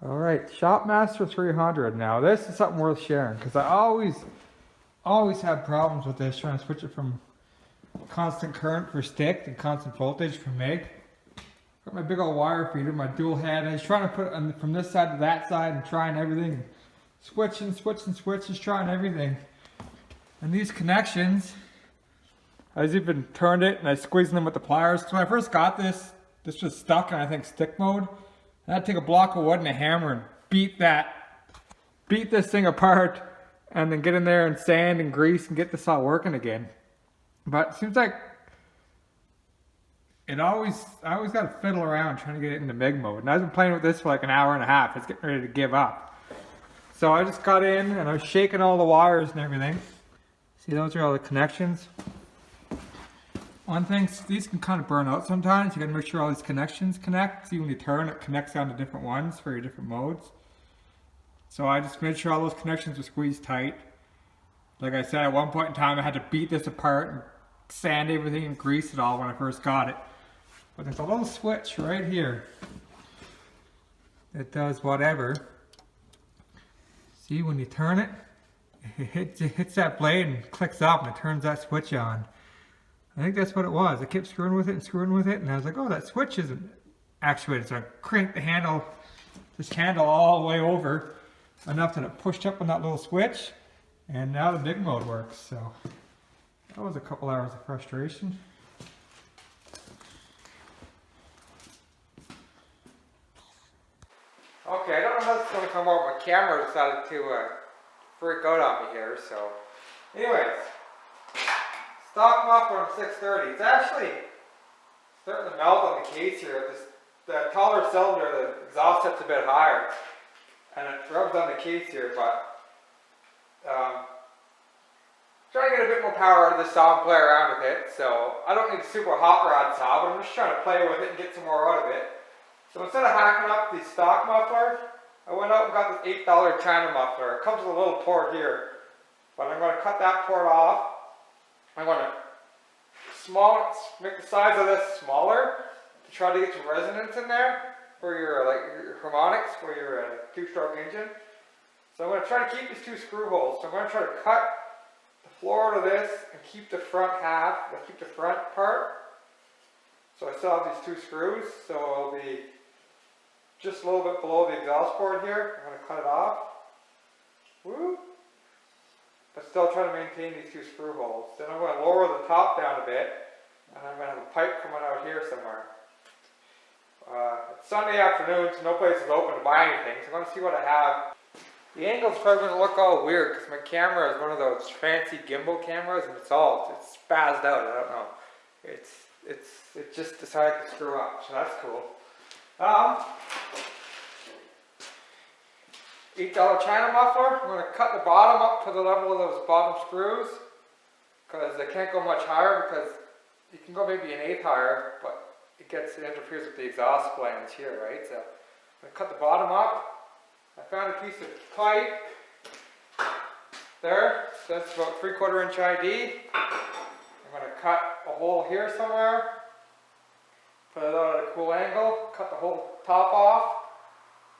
All right, Shopmaster 300 now. This is something worth sharing because I always have problems with this, trying to switch it from constant current for stick to constant voltage for MIG. Got my big old wire feeder, my dual head. I was trying to put it from this side to that side and trying everything. Switching, just trying everything. And these connections, I was even turned it and I squeezed them with the pliers. So when I first got this was stuck in, I think, stick mode. And I'd take a block of wood and a hammer and beat this thing apart and then get in there and sand and grease and get this all working again. But it seems like I always got to fiddle around trying to get it into MIG mode. And I've been playing with this for like an hour and a half. It's getting ready to give up. So I just got in and I was shaking all the wires and everything. See, those are all the connections. One thing, these can kind of burn out sometimes. You gotta make sure all these connections connect. See, when you turn, it connects down to different ones for your different modes. So I just made sure all those connections were squeezed tight. Like I said, at one point in time, I had to beat this apart and sand everything and grease it all when I first got it. But there's a little switch right here that does whatever. See, when you turn it, it hits that blade and clicks up and it turns that switch on. I think that's what it was. I kept screwing with it and I was like, oh, that switch isn't actuated. So I cranked the handle, this handle all the way over enough that it pushed up on that little switch, and now the MIG mode works. So that was a couple hours of frustration. Okay, I don't know how this is going to come out. My camera decided to freak out on me here, so anyways. Stock muffler on 630. It's actually starting to melt on the case here. The taller cylinder, the exhaust set's a bit higher, and it rubs on the case here. But trying to get a bit more power out of this saw and play around with it. So I don't need a super hot rod saw, but I'm just trying to play with it and get some more out of it. So instead of hacking up the stock muffler, I went out and got this $8 China muffler. It comes with a little port here, but I'm going to cut that port off. I'm going to make the size of this smaller to try to get some resonance in there for your your harmonics for your two-stroke engine. So I'm going to try to keep these two screw holes. So I'm going to try to cut the floor out of this and keep the front half, keep the front part. So I still have these two screws. So it'll be just a little bit below the exhaust port here. I'm going to cut it off. Woo! But still trying to maintain these two screw holes. Then I'm going to lower the top down a bit, and I'm going to have a pipe coming out here somewhere. It's Sunday afternoon, so no place is open to buy anything, so I'm going to see what I have. The angle's probably going to look all weird, because my camera is one of those fancy gimbal cameras, and it's spazzed out, I don't know. It just decided to screw up, so that's cool. $8 China muffler. I'm going to cut the bottom up to the level of those bottom screws because they can't go much higher, because you can go maybe an eighth higher, but it interferes with the exhaust flange here, right? So I'm going to cut the bottom up. I found a piece of pipe there. So that's about 3/4 inch ID. I'm going to cut a hole here somewhere, put it out at a cool angle, cut the whole top off.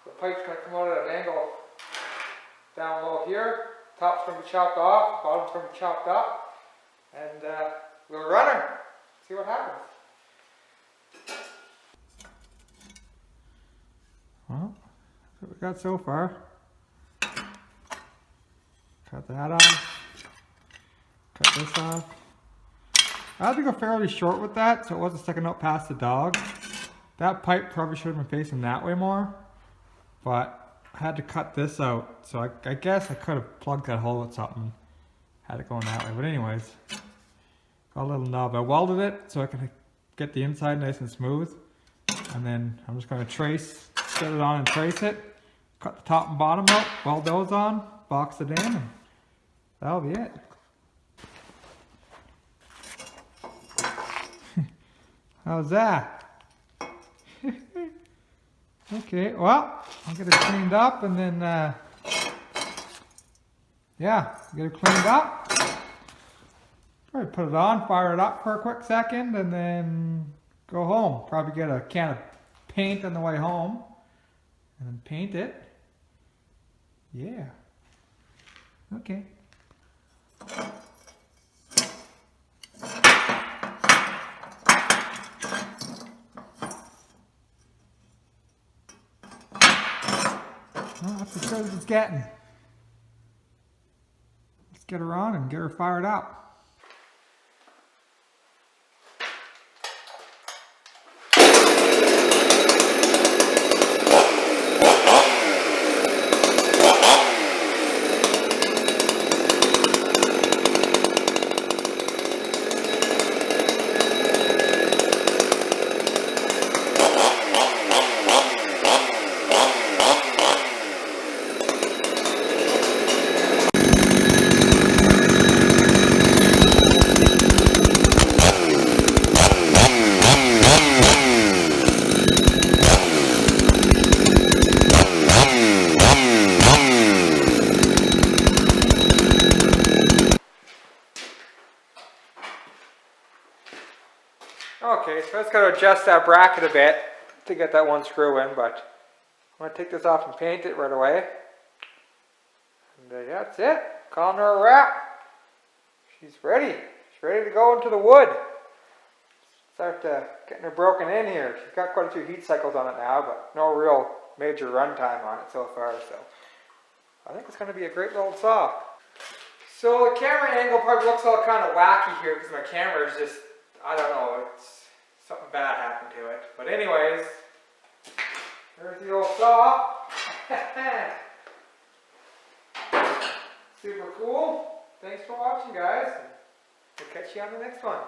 The pipe's going to come out at an angle down low here. Top's going to be chopped off, bottom's going to be chopped up, and we'll run her. See what happens. Well, that's what we got so far. Cut that off. Cut this off. I had to go fairly short with that, so it wasn't sticking out past the dog. That pipe probably should have been facing that way more, but I had to cut this out, so I guess I could have plugged that hole with something. Had it going that way, but anyways, got a little knob. I welded it so I can get the inside nice and smooth, and then I'm just going to set it on and trace it, cut the top and bottom out, weld those on, box it in, and that'll be it. How's that? Okay, well, I'll get it cleaned up and then, yeah, get it cleaned up. Probably put it on, fire it up for a quick second, and then go home. Probably get a can of paint on the way home. and then paint it. Yeah. Okay. Well, that's as good as it's getting. Let's get her on and get her fired up. Okay, so I just got to adjust that bracket a bit to get that one screw in, but I'm going to take this off and paint it right away. And yeah, that's it. Calling her a wrap. She's ready. She's ready to go into the wood. Start getting her broken in here. She's got quite a few heat cycles on it now, but no real major run time on it so far, so I think it's going to be a great little saw. So the camera angle probably looks all kind of wacky here because my camera is just, I don't know, it's something bad happened to it. But anyways, there's the old saw. Super cool. Thanks for watching, guys. We'll catch you on the next one.